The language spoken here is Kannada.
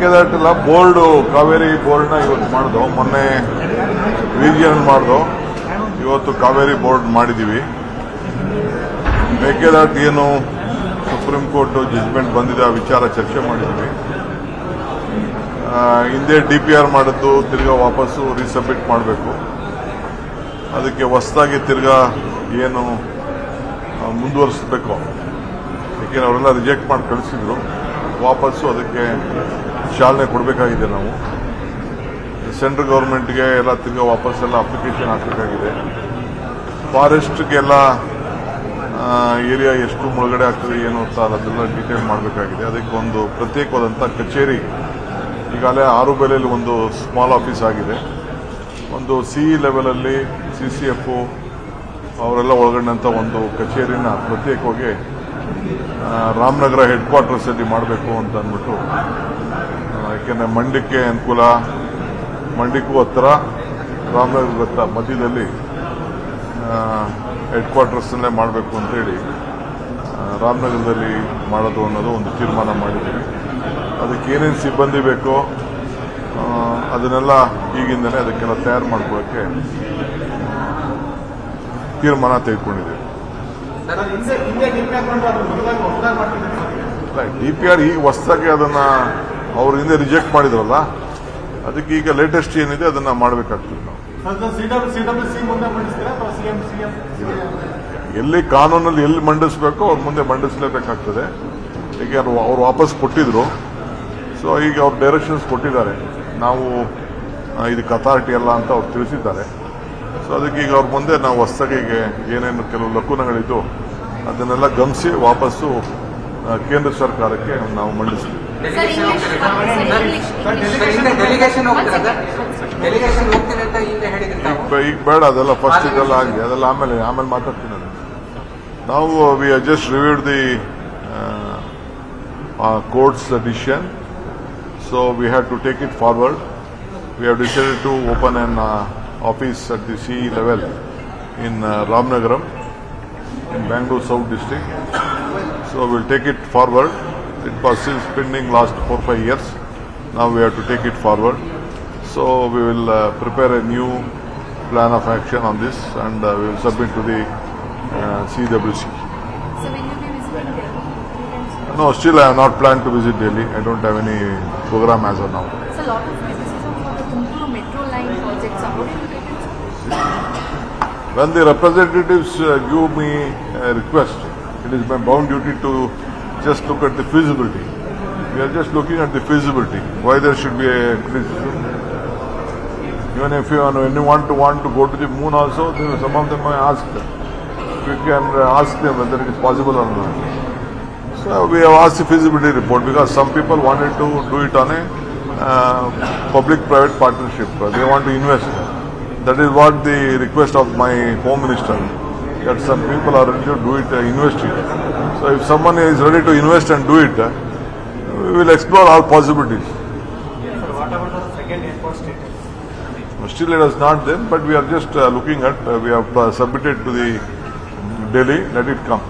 ಮೇಕೆದಾಟೆಲ್ಲ ಬೋರ್ಡು ಕಾವೇರಿ ಬೋರ್ಡ್ನ ಇವತ್ತು ಮಾಡ್ದು, ಮೊನ್ನೆ ರೀಜಿಯನ್ ಮಾಡ್ದು, ಇವತ್ತು ಕಾವೇರಿ ಬೋರ್ಡ್ ಮಾಡಿದ್ದೀವಿ. ಮೇಕೆದಾಟು ಏನು ಸುಪ್ರೀಂ ಕೋರ್ಟ್ ಜಜ್ಮೆಂಟ್ ಬಂದಿದೆ ಆ ವಿಚಾರ ಚರ್ಚೆ ಮಾಡಿದ್ದೀವಿ. ಹಿಂದೆ DPR ಮಾಡಿದ್ದು ತಿರ್ಗಾ ವಾಪಸ್ಸು ರೀಸಬ್ಮಿಟ್ ಮಾಡಬೇಕು. ಅದಕ್ಕೆ ಹೊಸದಾಗಿ ತಿರ್ಗಾ ಏನು ಮುಂದುವರಿಸಬೇಕು, ಯಾಕೆಂದ್ರೆ ಅವರೆಲ್ಲ ರಿಜೆಕ್ಟ್ ಮಾಡಿ ಕಳಿಸಿದ್ರು. ವಾಪಸ್ಸು ಅದಕ್ಕೆ ಚಾಲನೆ ಕೊಡಬೇಕಾಗಿದೆ. ನಾವು ಸೆಂಟ್ರಲ್ ಗೌರ್ಮೆಂಟ್ಗೆ ಎಲ್ಲ ತಿರ್ಗಾ ವಾಪಸ್ಸೆಲ್ಲ ಅಪ್ಲಿಕೇಶನ್ ಹಾಕಬೇಕಾಗಿದೆ. ಫಾರೆಸ್ಟ್ಗೆಲ್ಲ ಏರಿಯಾ ಎಷ್ಟು ಮುಳುಗಡೆ ಆಗ್ತದೆ ಏನು ಅಂತ ಅದೆಲ್ಲ ಡೀಟೇಲ್ ಮಾಡಬೇಕಾಗಿದೆ. ಅದಕ್ಕೆ ಒಂದು ಪ್ರತ್ಯೇಕವಾದಂಥ ಕಚೇರಿ ಈಗಾಗಲೇ 6 ಬೆಲೆಯಲ್ಲಿ ಒಂದು ಸ್ಮಾಲ್ ಆಫೀಸ್ ಆಗಿದೆ. ಒಂದು CE ಲೆವೆಲಲ್ಲಿ CCF ಅವರೆಲ್ಲ ಒಳಗೊಂಡಂಥ ಒಂದು ಕಚೇರಿನ ಪ್ರತ್ಯೇಕವಾಗಿ ರಾಮನಗರ ಹೆಡ್ ಕ್ವಾರ್ಟರ್ಸ್ ಅಲ್ಲಿ ಮಾಡಬೇಕು ಅಂತ ಅಂದ್ಬಿಟ್ಟು, ಯಾಕೆಂದರೆ ಮಂಡ್ಯಕ್ಕೆ ಅನುಕೂಲ, ಮಂಡ್ಯಕ್ಕೂ ಹತ್ತಿರ, ರಾಮನಗರ ಹತ್ತಿರ ಮಧ್ಯದಲ್ಲಿ ಹೆಡ್ ಕ್ವಾರ್ಟರ್ಸ್ನಲ್ಲೇ ಮಾಡಬೇಕು ಅಂತೇಳಿ ರಾಮನಗರದಲ್ಲಿ ಮಾಡೋದು ಅನ್ನೋದು ಒಂದು ತೀರ್ಮಾನ ಮಾಡಿದ್ದೀವಿ. ಅದಕ್ಕೆ ಏನೇನು ಸಿಬ್ಬಂದಿ ಬೇಕೋ ಅದನ್ನೆಲ್ಲ ಈಗಿಂದಲೇ ಅದಕ್ಕೆಲ್ಲ ತಯಾರು ಮಾಡ್ಕೊಳ್ಳೋಕ್ಕೆ ತೀರ್ಮಾನ ತೆಗೆದುಕೊಂಡಿದ್ದೀವಿ. DPR ಈಗ ಹೊಸದಾಗಿ ಅದನ್ನ ಅವ್ರ ಹಿಂದೆ ರಿಜೆಕ್ಟ್ ಮಾಡಿದ್ರಲ್ಲ, ಅದಕ್ಕೆ ಈಗ ಲೇಟೆಸ್ಟ್ ಏನಿದೆ ಅದನ್ನ ಮಾಡಬೇಕಾಗ್ತದೆ. ನಾವು ಎಲ್ಲಿ ಕಾನೂನಲ್ಲಿ ಎಲ್ಲಿ ಮಂಡಿಸಬೇಕೋ ಅವ್ರ ಮುಂದೆ ಮಂಡಿಸಲೇಬೇಕಾಗ್ತದೆ. ಈಗ ಅವ್ರು ವಾಪಸ್ ಕೊಟ್ಟಿದ್ರು, ಸೊ ಈಗ ಅವ್ರು ಡೈರೆಕ್ಷನ್ಸ್ ಕೊಟ್ಟಿದ್ದಾರೆ, ನಾವು ಇದಕ್ಕೆ ಅಥಾರಿಟಿ ಅಲ್ಲ ಅಂತ ಅವ್ರು ತಿಳಿಸಿದ್ದಾರೆ. ಸೊ ಅದಕ್ಕೆ ಈಗ ಅವ್ರ ಮುಂದೆ ನಾವು ಹೊಸದಾಗಿ ಈಗ ಏನೇನು ಕೆಲವು ಲಕುನಗಳಿದ್ದು ಅದನ್ನೆಲ್ಲ ಗಮನಿಸಿ ವಾಪಸ್ಸು ಕೇಂದ್ರ ಸರ್ಕಾರಕ್ಕೆ ನಾವು ಮಂಡಿಸ್ತೀವಿ. ಈಗ ಬೇಡ, ಅದೆಲ್ಲ ಫಸ್ಟ್ ಇದೆಲ್ಲ ಆಗಿದೆ, ಅದೆಲ್ಲ ಆಮೇಲೆ ಮಾತಾಡ್ತೀನಿ. ನಾವು we have just reviewed the court's decision, so we have to take it forward. We have decided to open an office at the CE level in Ramnagaram in Bangalore South District. So we'll take it forward. It was since pending last 4-5 years. Now we have to take it forward. So we will prepare a new plan of action on this and we will submit to the CWC. So when you be visiting Delhi? No, still I have not planned to visit Delhi. I don't have any program as of now. So a lot of criticism for the Tumakuru metro line projects. How do you take it? When the representatives give me a request, it is my bound duty to just look at the feasibility. We are just looking at the feasibility. Why there should be a criticism? Even if you want to go to the moon also, some of them I asked. You can ask them whether it is possible or not. So we have asked the feasibility report because some people wanted to do it on a public-private partnership. They want to invest. That is what the request of my Home Minister, that some people are ready to do it, invest it. So if someone is ready to invest and do it, we will explore all possibilities. So what about the second airport status? Still it is not there, but we are just looking at, we have submitted to the Delhi, let it come.